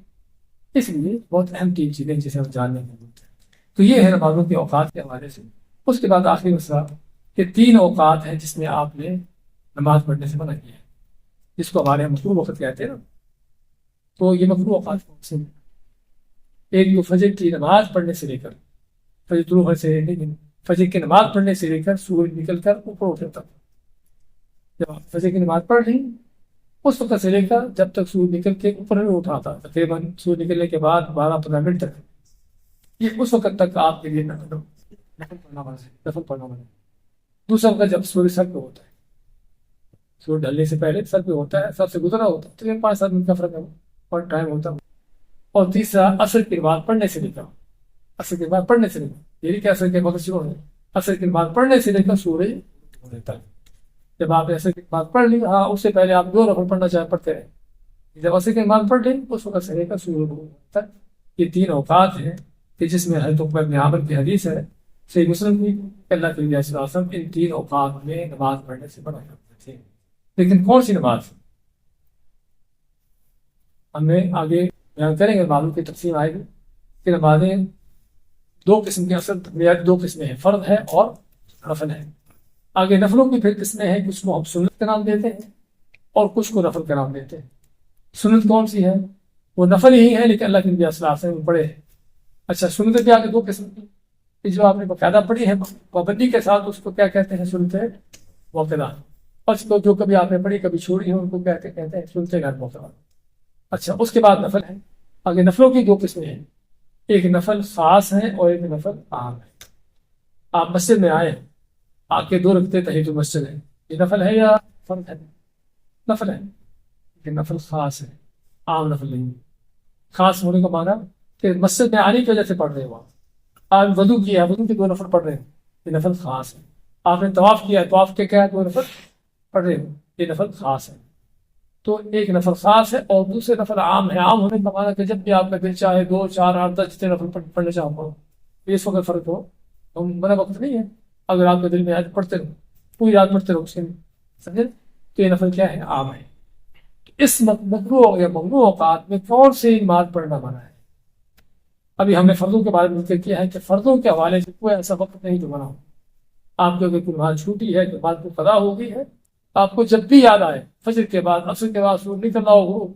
اس لیے بہت اہم 3 چیزیں جسے ہم جاننے کی ضرورت ہے. تو یہ ہے نمازوں کے اوقات کے حوالے سے. اس کے بعد آخری مسئلہ کہ 3 اوقات ہیں جس میں آپ نے نماز پڑھنے سے منع کیا ہے، جس کو ہمارے مکروہ وقت کہتے ہیں نا. تو یہ مکروہ اوقات کون سے ہیں؟ ایک جو فجر کی نماز پڑھنے سے لے کر فجر طلوع ہونے سے، فجر کی نماز پڑھنے سے لے کر سورج نکل کر اوپر اٹھنے تک. جب آپ فجر کی نماز پڑھ لیں اس وقت سے لے کر جب تک سورج نکل کے اوپر نہیں اٹھا تھا، تقریباً سورج نکلنے کے بعد 12-15 منٹ تک، یہ اس وقت تک آپ کے لیے نفل پڑھنا ہے. دوسرا وقت جب سورج سر پہ ہوتا ہے، سورج ڈھلنے سے پہلے سر پہ ہوتا ہے، سر سے گزرا ہوتا ہے، تو 5-7 منٹ کا فرق ہے اور ٹائم ہوتا ہے. اور تیسرا عصر کی نماز پڑھنے سے لے کر، عصر کی نماز پڑھنے سے لے کر، یعنی کہ عصر کے وقت شروع ہے، عصر کی نماز پڑھنے سے لے کر سورج ہونے تک. جب آپ عصر کی نماز پڑھ لی، ہاں اس سے پہلے آپ 2 رکعت پڑھنا چاہیں پڑھتے رہیں. جب عصر کی نماز پڑھ لیں اس وقت سے لے کر سورج ہونے تک. یہ 3 اوقات ہیں کہ جس میں حضرت عقبہ بن عامر کی حدیث ہے صحیح مسلم کی، اللہ کے نبی صلی اللہ علیہ وسلم ان 3 اوقات میں نماز پڑھنے سے منع کرتے تھے. لیکن کون سی نماز؟ ہمیں آگے بیان کریں گے، نمازوں کی تقسیم آئے گی کہ نمازیں 2 قسم کی، اصل 2 قسمیں ہیں، فرض ہے اور نفل ہے. آگے نفلوں کی پھر قسمیں ہیں، کچھ کو ہم سنت کا نام دیتے ہیں اور کچھ کو نفل کا نام دیتے ہیں. سنت کون سی ہے؟ وہ نفل ہی ہے لیکن اللہ کے نبی صلی اللہ علیہ وسلم پڑھے ہیں. اچھا، سنت بھی آگے 2 قسم کی، جو آپ نے باقاعدہ پڑھی ہے پابندی کے ساتھ، اس کو کیا کہتے ہیں؟ سنت موقعہ. اور جو کبھی آپ نے پڑھی کبھی چھوڑی ہے ان کو کہتے ہیں سنت غیر موقعہ. اچھا، اس کے بعد نفل ہے. آگے نفلوں کی 2 قسمیں ہیں، ایک نفل خاص ہے اور ایک نفل عام ہے. آپ مسجد میں آئے، آپ کے 2 رکعتیں تحیۃ المسجد ہے، یہ نفل ہے یا فرض ہے؟ نفل ہے، لیکن نفل خاص ہے، عام نفل نہیں. خاص ہونے کا معنی کہ مسجد میں آنے کی وجہ سے پڑھ رہے ہو آپ، آپ وضو کیا ہے، وضو کے 2 نفل پڑھ رہے ہیں، یہ نفل خاص ہے. آپ نے طواف کیا ہے، طواف کے کیا 2 نفل پڑھ رہے ہیں، یہ نفل خاص ہے. تو ایک نفل خاص ہے اور دوسرے نفل عام ہے. عام ہونے کا معنی کہ جب بھی آپ کا دل چاہے 2 4 8 10 جتنے نفل پڑھنے چاہو، اس وقت فرق ہو تو منع وقت نہیں ہے. اگر آپ کے دل میں آج پڑھتے رہو، پوری رات پڑھتے رہو اس کے سمجھے، تو یہ نفل کیا ہے؟ عام ہے. اس مکروہ یا ممنوع اوقات میں کون سی نماز پڑھنا منع ہے؟ ابھی ہم نے فرضوں کے بارے میں ذکر کیا ہے کہ فرضوں کے حوالے سے کوئی ایسا وقت نہیں جو منع ہو. آپ کی اگر کوئی نماز چھوٹی ہے، نماز کو قضا ہو گئی ہے، آپ کو جب بھی یاد آئے، فجر کے بعد، عصر کے بعد، سورج نکل رہا ہو،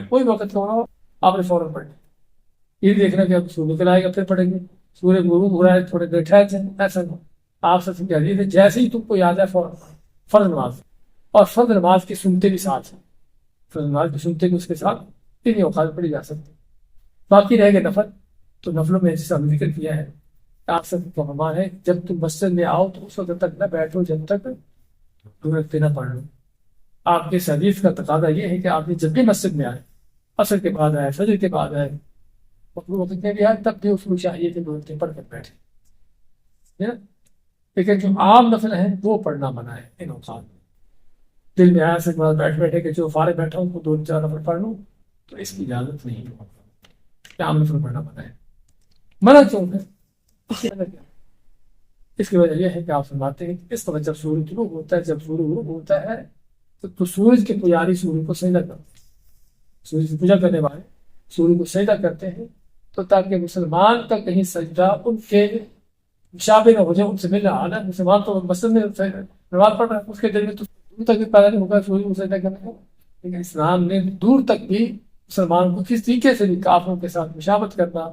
کوئی وقت کیوں نہ ہو، آپ نے فوراً پڑھ لیا. یہ دیکھنا کہ اب سورج نکل آئے گا پھر پڑھیں گے، سورج غروب ہو رہا ہے تھوڑے دیر ٹھہر جائیں، ایسا نہیں. آپ سے کہہ دیجیے جیسے ہی تم کو یاد ہے فوراً فرض نماز. اور فرض نماز کی سنتے بھی ساتھ ہیں، فرض نماز کی سنتے بھی اس کے ساتھ 3 اوقات پڑھی جا سکتی. باقی رہ گئے نفل، تو نفلوں میں جیسے ہم نے ذکر کیا ہے، آپ سے فرمان ہے جب تم مسجد میں آؤ تو اس وقت تک نہ بیٹھو جب تک نہ پڑھ لو. آپ کے حدیث کا تقاضا یہ ہے کہ آپ نے جب بھی مسجد میں آئے، عصر کے بعد آئے، فجر کے بعد آئے، مطلوب وقت میں بھی آئے، تب بھی اس کو چاہیے کہ 2 پڑھ کر بیٹھے. لیکن جو عام نفل ہیں وہ پڑھنا منع ہے ان اوقات میں. دل میں آیا سے بعد بیٹھ بیٹھے کہ جو فارغ بیٹھا ہوں وہ 2 4 نفل پڑھ لوں، تو اس کی اجازت نہیں ہے. عام نفل پڑھنا منع ہے. منع کیوں ہے؟ اس کی وجہ یہ ہے کہ آپ فرماتے ہیں کہ اس وقت جب سورج طلوع ہوتا ہے، جب سورج غروب ہوتا ہے تو سورج کے پجاری سورج کو سجدہ کرتے ہیں. سورج کی پوجا کرنے والے سورج کو سجدہ کرتے ہیں، تو تاکہ مسلمان کا کہیں سجدہ ان کے مشابہ نہ ہو جائے، ان سے مل رہا ہے. مسلمان تو مسجد میں نماز پڑھ رہا ہے، اس کے دل میں تو دور تک بھی پیدا نہیں ہوگا سورج کو سجدہ کرنے کا. لیکن اسلام نے دور تک بھی مسلمان کو کس طریقے سے بھی کافروں کے ساتھ مشابہت کرنا،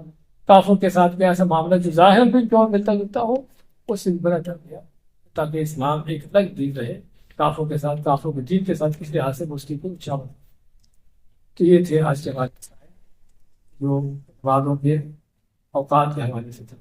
کافروں کے ساتھ بھی ایسا معاملہ جو ظاہر بھی کیوں ملتا جلتا ہو، اس سے منع کر دیا، تاکہ اسلام ایک الگ دین رہے، کافروں کے ساتھ، کافروں کے دین کے ساتھ کس لحاظ سے مسلم کو مشابہت. تو یہ تھے آج کے بعد جو بعدوں کے اوقات کے حوالے سے تھے.